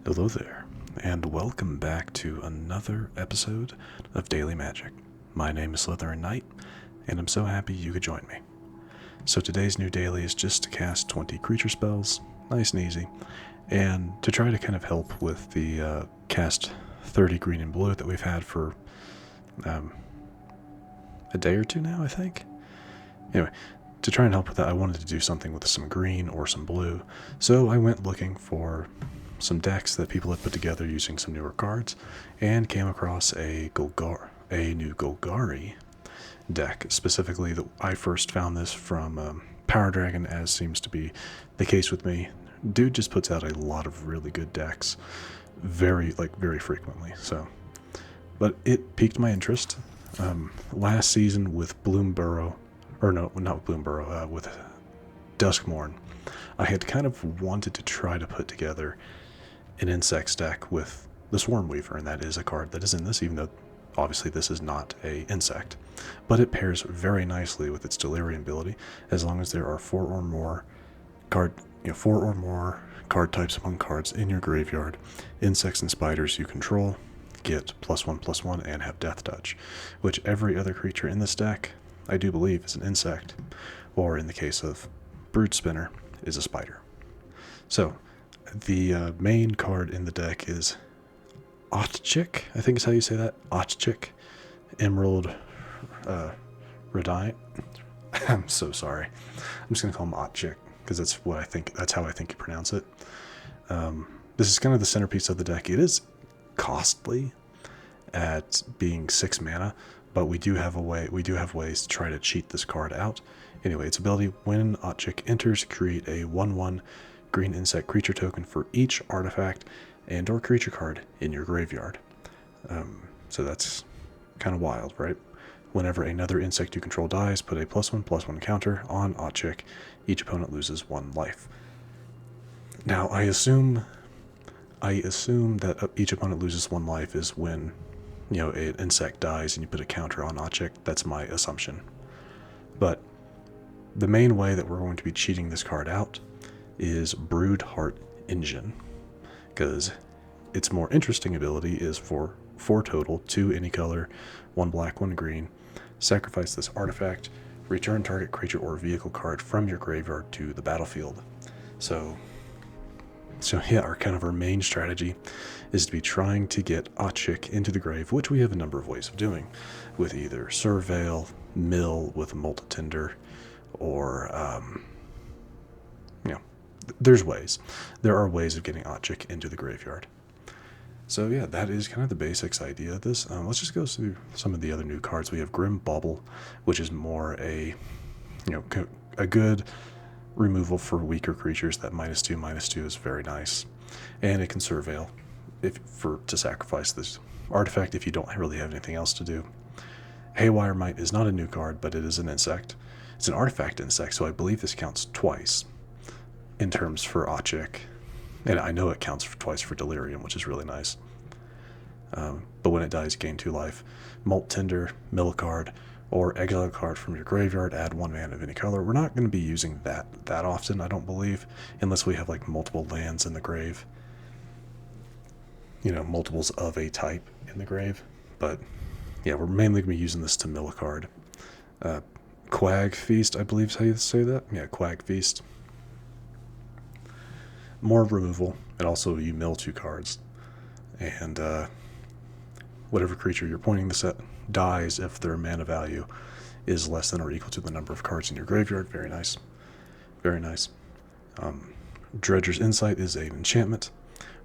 Hello there, and welcome back to another episode of Daily Magic. My name is SlytherinKnight, and I'm so happy you could join me. So today's new daily is just to cast 20 creature spells, nice and easy, and to try to kind of help with the cast 30 green and blue that we've had for a day or two now, I think. Anyway, to try and help with that, I wanted to do something with some green or some blue, so I went looking for some decks that people had put together using some newer cards, and came across a new Golgari deck. Specifically, I first found this from Power Dragon, as seems to be the case with me. Dude just puts out a lot of really good decks, very frequently. So, but it piqued my interest. Last season with Bloomburrow, or no, not with Bloomburrow, with Duskmourn, I had kind of wanted to try to put together an insects deck with the Swarmweaver, and that is a card that is in this, even though obviously this is not a insect. But it pairs very nicely with its Delirium ability, as long as there are four or more card types among cards in your graveyard. Insects and spiders you control get +1/+1 and have Death Touch, which every other creature in this deck, I do believe, is an insect, or in the case of Broodspinner, is a spider. So the main card in the deck is Aatchik, I think is how you say that. Aatchik, Emerald Radian. I'm so sorry. I'm just gonna call him Aatchik because that's how I think you pronounce it. This is kind of the centerpiece of the deck. It is costly at being 6 mana, but we do have ways to try to cheat this card out. Anyway, its ability: when Aatchik enters, create a 1/1 green insect creature token for each artifact and or creature card in your graveyard. So that's kind of wild, right? Whenever another insect you control dies, put a +1/+1 counter on Aatchik. Each opponent loses 1 life. Now, I assume that each opponent loses 1 life is when, an insect dies and you put a counter on Aatchik. That's my assumption. But the main way that we're going to be cheating this card out is Broodheart Engine, because its more interesting ability is for 4 total, 2 any color, 1 black, 1 green. Sacrifice this artifact, return target creature or vehicle card from your graveyard to the battlefield. So yeah, our main strategy is to be trying to get Aatchik into the grave, which we have a number of ways of doing, with either Surveil, Mill with Molt Tender, or there are ways of getting Aatchik into the graveyard. So yeah, that is kind of the basics idea of this. Let's just go through some of the other new cards. We have Grim Bauble, which is more a good removal for weaker creatures. That -2/-2 is very nice, and it can Surveil to sacrifice this artifact if you don't really have anything else to do. Haywire Mite is not a new card, but it is an insect. It's an artifact insect, so I believe this counts twice in terms for Aatchik, and I know it counts twice for Delirium, which is really nice. But when it dies, gain 2 life. Molt Tender, mill a card, or exile a card from your graveyard, add 1 mana of any color. We're not going to be using that often, I don't believe, unless we have multiple lands in the grave. Multiples of a type in the grave. But yeah, we're mainly going to be using this to mill a card. Quag Feast, I believe is how you say that. Yeah, Quag Feast. More removal, and also you mill 2 cards. And whatever creature you're pointing this at dies if their mana value is less than or equal to the number of cards in your graveyard. Very nice. Very nice. Dredger's Insight is an enchantment.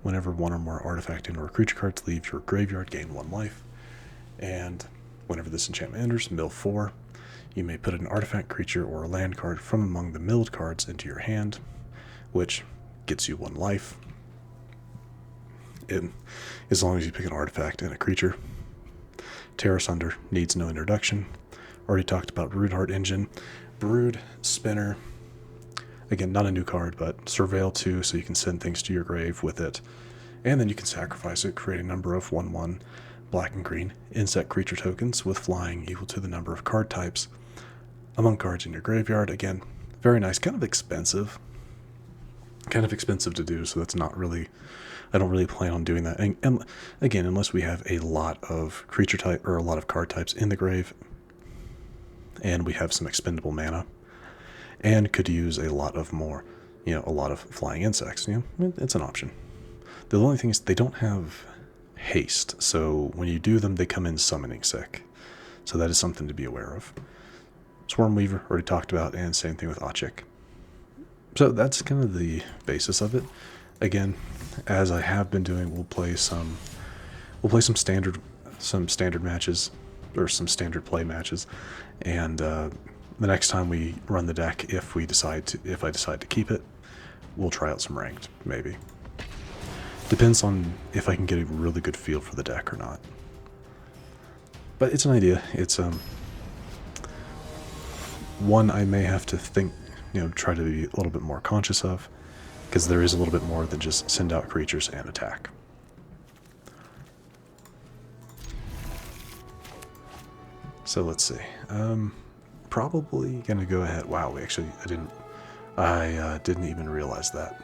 Whenever 1 or more artifact and or creature cards leave your graveyard, gain 1 life. And whenever this enchantment enters, mill 4. You may put an artifact, creature, or a land card from among the milled cards into your hand, which gets you 1 life. And as long as you pick an artifact and a creature. Tear Asunder needs no introduction. Already talked about Broodheart Engine. Broodspinner, again, not a new card, but Surveil 2, so you can send things to your grave with it. And then you can sacrifice it, create a number of 1/1 black and green insect creature tokens with flying equal to the number of card types among cards in your graveyard. Again, very nice, kind of expensive. kind of expensive to do, so that's not really, I don't really plan on doing that. And again, unless we have a lot of creature type or a lot of card types in the grave, and we have some expendable mana, and could use a lot of more, you know, a lot of flying insects. You know, it's an option. The only thing is they don't have haste, so when you do them, they come in summoning sick. So that is something to be aware of. Swarmweaver, already talked about, and same thing with Aatchik. So that's kind of the basis of it. Again, as I have been doing, we'll play some standard matches, or some standard play matches, and the next time we run the deck, if I decide to keep it, we'll try out some ranked, maybe. Depends on if I can get a really good feel for the deck or not. But it's an idea. It's one I may have to think, you know, try to be a little bit more conscious of, because there is a little bit more than just send out creatures and attack. So let's see. Probably gonna go ahead. Wow, I didn't even realize that.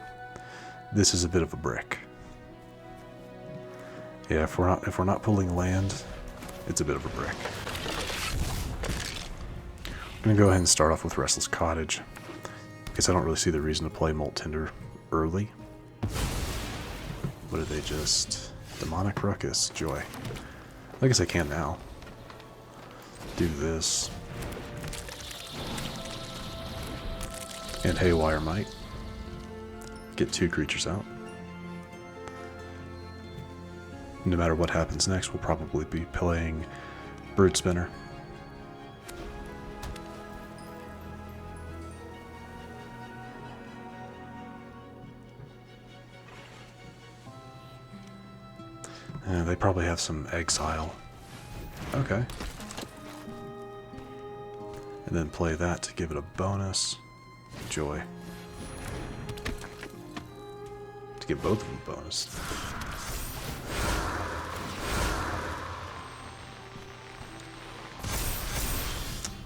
This is a bit of a brick. Yeah, if we're not pulling land, it's a bit of a brick. I'm gonna go ahead and start off with Restless Cottage, because I don't really see the reason to play Molt Tender early. What are they just? Demonic Ruckus, joy. I guess I can now. Do this. And Haywire Mite. Get 2 creatures out. No matter what happens next, we'll probably be playing Broodspinner. They probably have some exile. Okay. And then play that to give it a bonus. Joy. To give both of them a bonus.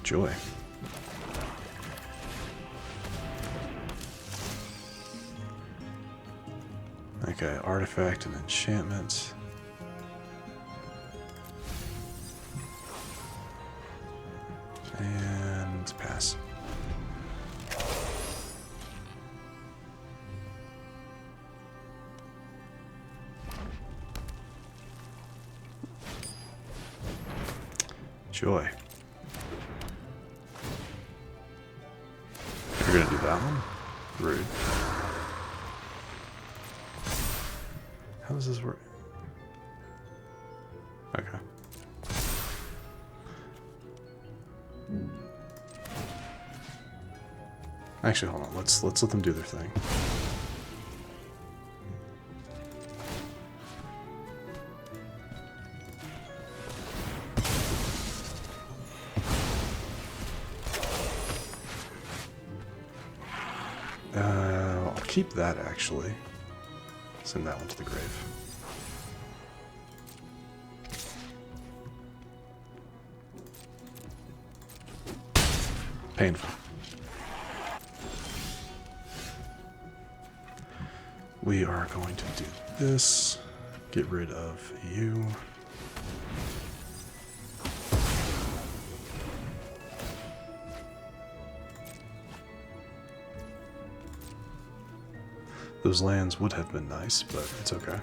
Joy. Okay, artifact and enchantment. And pass. Joy. You're gonna do that one? Rude. How does this work? Okay. Actually, hold on. Let's let them do their thing. I'll keep that, actually. Send that one to the grave. Painful. We are going to do this. Get rid of you. Those lands would have been nice, but it's okay.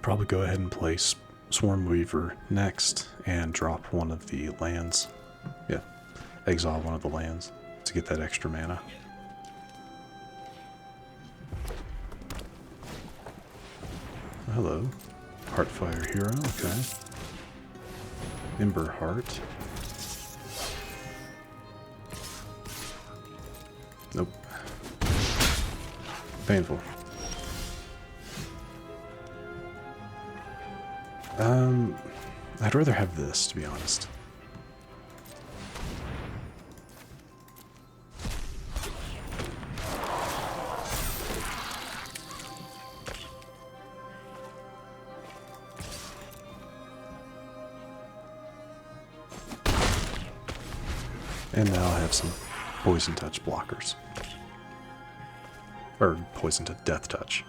Probably go ahead and place Swarmweaver next and drop one of the lands. Yeah, exile one of the lands to get that extra mana. Hello. Heartfire Hero, okay. Ember Heart. Nope. Painful. I'd rather have this, to be honest. And now I have some poison touch blockers. Or poison to death touch.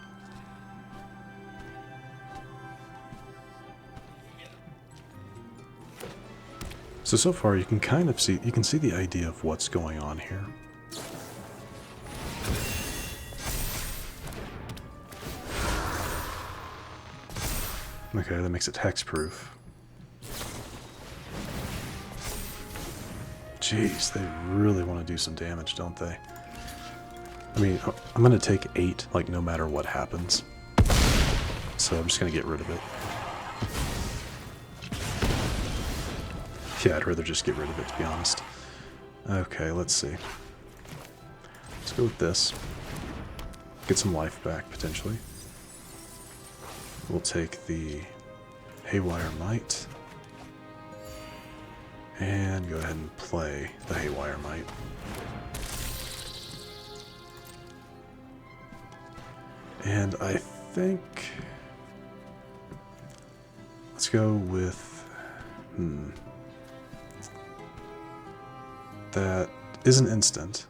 So far you can kind of see, you can see the idea of what's going on here. Okay, that makes it hexproof. Jeez, they really want to do some damage, don't they? I mean, I'm going to take 8, like, no matter what happens. So I'm just going to get rid of it. Yeah, I'd rather just get rid of it, to be honest. Okay, let's see. Let's go with this. Get some life back, potentially. We'll take the Haywire Mite. And go ahead and play the Haywire Mite. And I think... let's go with... that is an instant.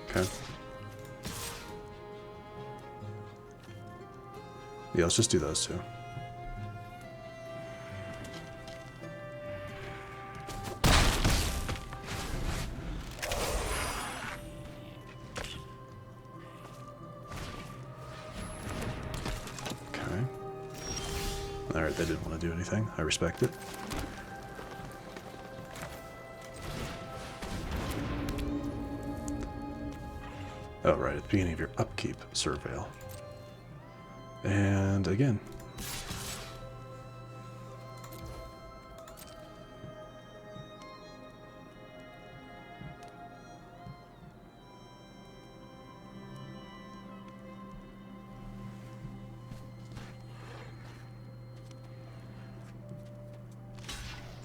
Okay. Yeah, let's just do those two. Okay. Alright, they didn't want to do anything. I respect it. Oh, right, at the beginning of your upkeep, Surveil. And again.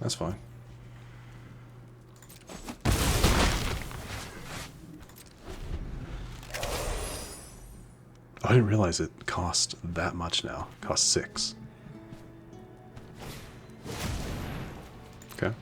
That's fine. I didn't realize it cost that much now. It costs 6. Okay.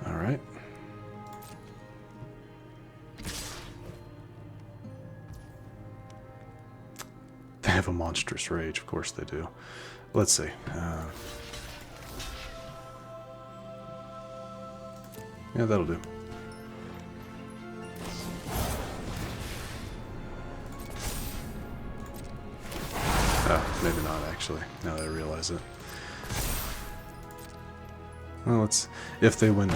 All right. They have a monstrous rage, of course they do. Let's see. Yeah, that'll do. Oh, maybe not actually, now that I realize it. Well, let's... if they win...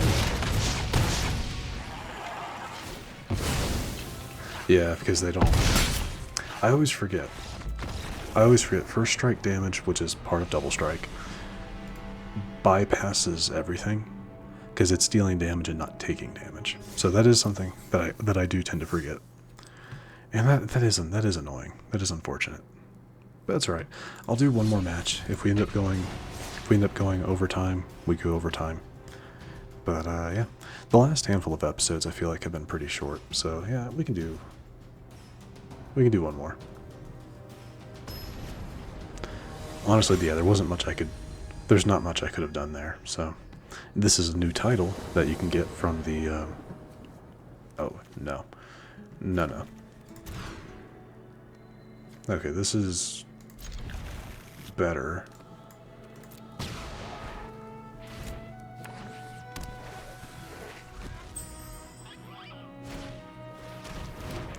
Yeah, because they don't... I always forget. First strike damage, which is part of double strike, bypasses everything because it's dealing damage and not taking damage. So that is something that I do tend to forget, and that is annoying. That is unfortunate. But that's all right. I'll do one more match. If we end up going overtime, we go overtime. But yeah, the last handful of episodes I feel like have been pretty short. So yeah, we can do one more. Honestly, yeah, there's not much I could have done there, so. This is a new title that you can get from the, oh, no. No. Okay, this is better.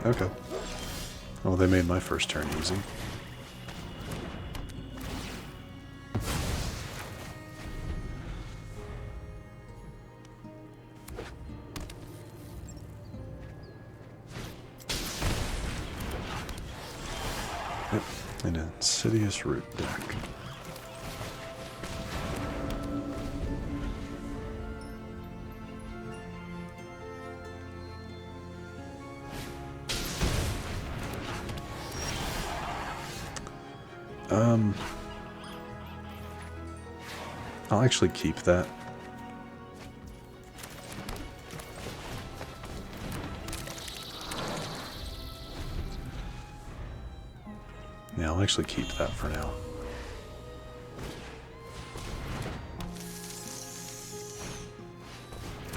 Okay. Well, they made my first turn easy. An Insidious Root deck. I'll actually keep that. Yeah, I'll actually keep that for now.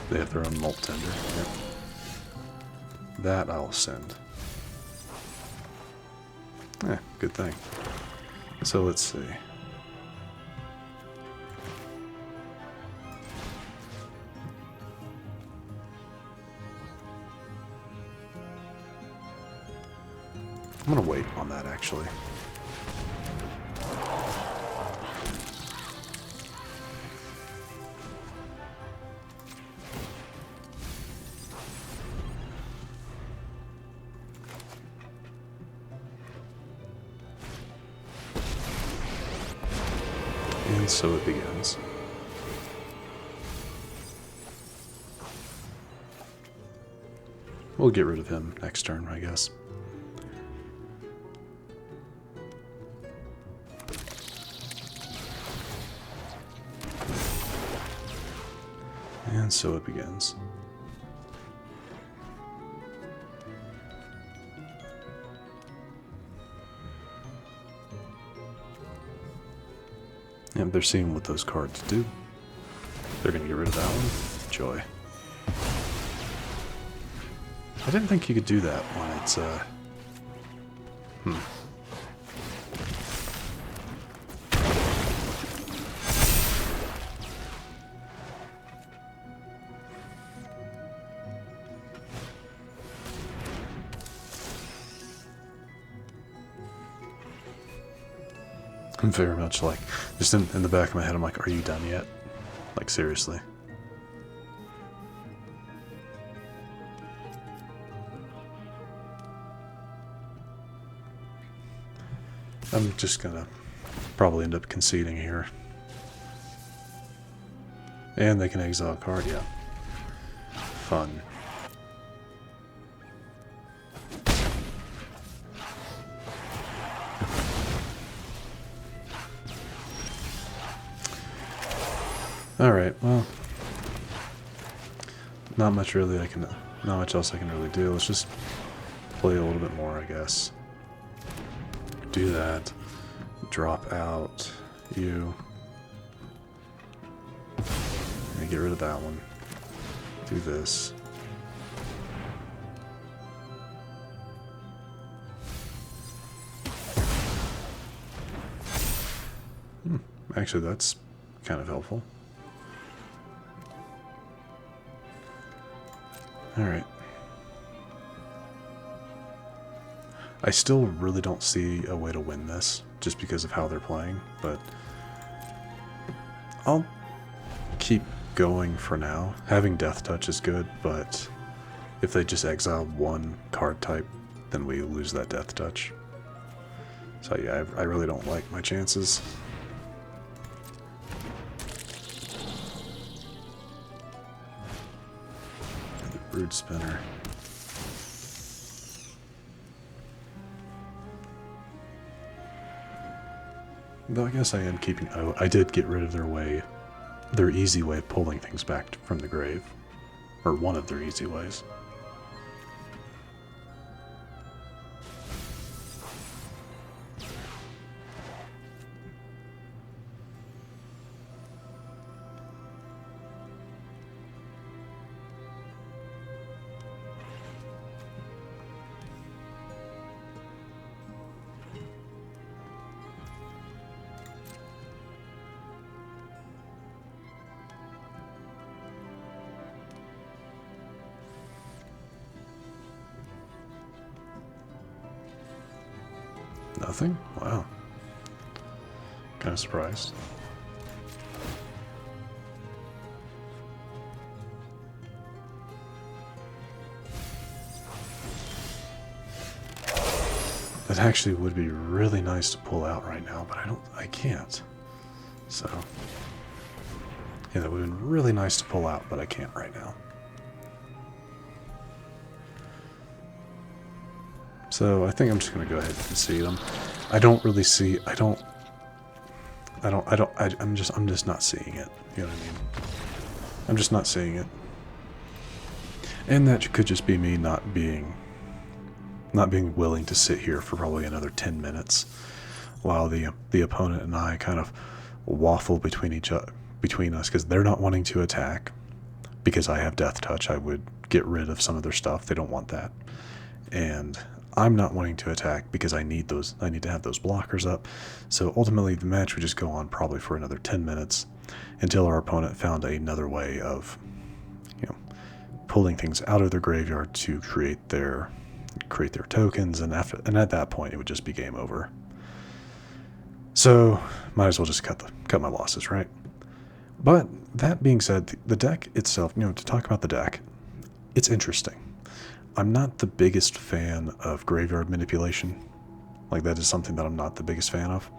They have their own Molt Tender. Yep. That I'll send. Good thing. So let's see. I'm gonna wait on that actually. And so it begins. We'll get rid of him next turn, I guess. And so it begins. And they're seeing what those cards do. They're going to get rid of that one. Joy. I didn't think you could do that when it's, I'm very much like, just in the back of my head, I'm like, are you done yet? Like, seriously. I'm just gonna probably end up conceding here. And they can exile a card, yeah. Fun. Alright, well, not much else I can really do. Let's just play a little bit more, I guess. Do that. Drop out you. And get rid of that one. Do this. Actually, that's kind of helpful. Alright. I still really don't see a way to win this, just because of how they're playing, but I'll keep going for now. Having Death Touch is good, but if they just exile one card type, then we lose that Death Touch. So yeah, I really don't like my chances. Broodspinner. Though I guess I am keeping... Oh, I did get rid of their easy way of pulling things back from the grave. Or one of their easy ways. Nothing? Wow. Kind of surprised. That actually would be really nice to pull out right now, but I can't. So, yeah, that would have been really nice to pull out, but I can't right now. So I think I'm just going to go ahead and concede them. I don't really see, I'm just not seeing it. You know what I mean? I'm just not seeing it. And that could just be me not being willing to sit here for probably another 10 minutes while the opponent and I kind of waffle between us, because they're not wanting to attack because I have Death Touch. I would get rid of some of their stuff. They don't want that. And I'm not wanting to attack because I need to have those blockers up. So ultimately the match would just go on probably for another 10 minutes until our opponent found another way of, you know, pulling things out of their graveyard to create their tokens, and at that point it would just be game over. So might as well just cut my losses, right? But that being said, the deck itself, you know, to talk about the deck, it's interesting. I'm not the biggest fan of graveyard manipulation. Like, that is something that I'm not the biggest fan of.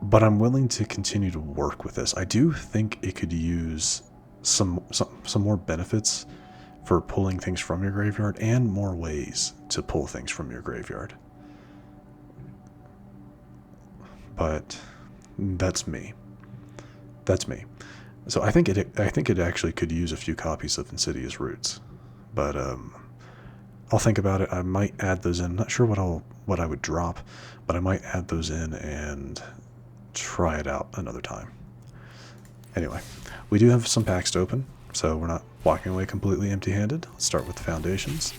But I'm willing to continue to work with this. I do think it could use some more benefits for pulling things from your graveyard, and more ways to pull things from your graveyard. But that's me. That's me. So I think it actually could use a few copies of Insidious Roots. But I'll think about it. I might add those in. I'm not sure what I would drop, but I might add those in and try it out another time. Anyway, we do have some packs to open, so we're not walking away completely empty-handed. Let's start with the foundations.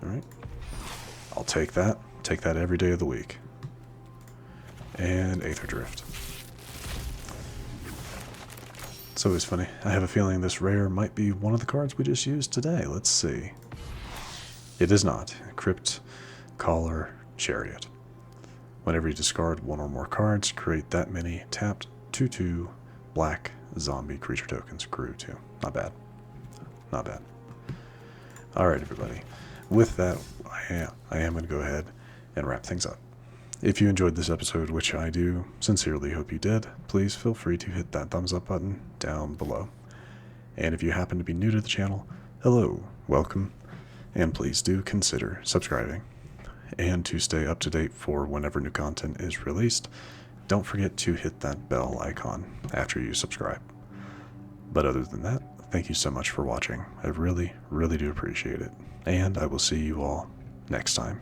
Alright. I'll take that. Take that every day of the week. And Aether Drift. It's always funny. I have a feeling this rare might be one of the cards we just used today. Let's see. It is not. Crypt Caller Chariot. Whenever you discard one or more cards, create that many tapped 2/2 black zombie creature tokens. Crew 2. Not bad. Not bad. Alright, everybody. With that, I am going to go ahead and wrap things up. If you enjoyed this episode, which I do sincerely hope you did, please feel free to hit that thumbs up button down below. And if you happen to be new to the channel, hello, welcome, and please do consider subscribing. And to stay up to date for whenever new content is released, don't forget to hit that bell icon after you subscribe. But other than that, thank you so much for watching. I really, really do appreciate it. And I will see you all next time.